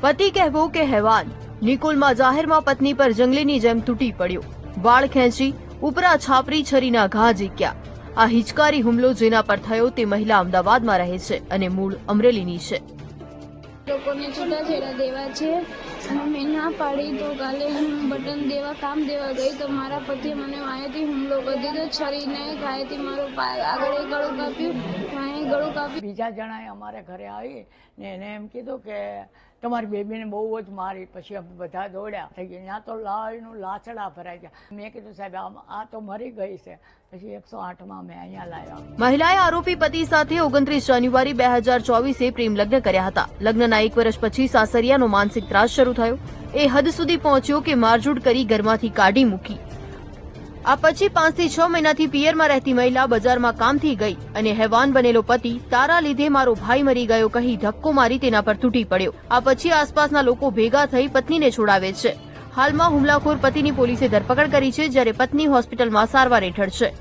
પતિ કહેવો કે હેવાન, નિકોલમાં જાહેરમાં પત્ની પર જંગલીની જેમ તૂટી પડ્યો, વાળ ખેંચી ઉપરા છાપરી છરીના ઘા ઝીક્યા। આ હિચકારી હુમલો જેના પર થયો તે મહિલા અમદાવાદમાં રહે છે અને મૂળ અમરેલીની છે। લોકોને છૂટાછેડા દેવા છે અને મેં ના પાડી તો કાલે હું બટન દેવા કામ દેવા ગઈ તો મારા પતિએ મને વાંહેથી હુમલો કરી દીધો। છરીને ઘાયથી મારો આગળ ગળું કાપ્યું, વાંહે ગળું કાપ્યું। બીજા જણાએ અમારે ઘરે આવી ને એને એમ કીધું કે તમારી બેબીને બહુ જ મારી। પછી અમે બધા દોડ્યા થઈ ગયા, ત્યાં તો લાળનું લાચડા ભરાઈ ગયા। મેં કીધું સાહેબ આ તો મરી ગઈ છે। પછી 108માં મેં અહીંયા લાવ્યા। મહિલાએ આરોપી પતિ સાથે 29 જાન્યુઆરી 2024 પ્રેમ લગ્ન કર્યા હતા। લગ્નના 1 વર્ષ પછી સાસરિયાનો માનસિક ત્રાસ શરૂ થયો। એ હદ સુધી પહોંચ્યો કે મારઝૂડ કરી ઘરમાંથી કાઢી મૂકી। આ પછી 5 થી 6 મહિનાથી પિયરમાં રહેતી મહિલા બજારમાં કામથી ગઈ અને હેવાન બનેલો પતિ તારા લીધે મારો ભાઈ મરી ગયો કહી ધક્કો મારી તેના પર તૂટી પડ્યો। આ પછી આસપાસના લોકો ભેગા થઈ પત્નીને છોડાવે છે। હાલમાં હુમલાખોર પતિની પોલીસે ધરપકડ કરી છે, જ્યારે પત્ની હોસ્પિટલમાં સારવાર હેઠળ છે।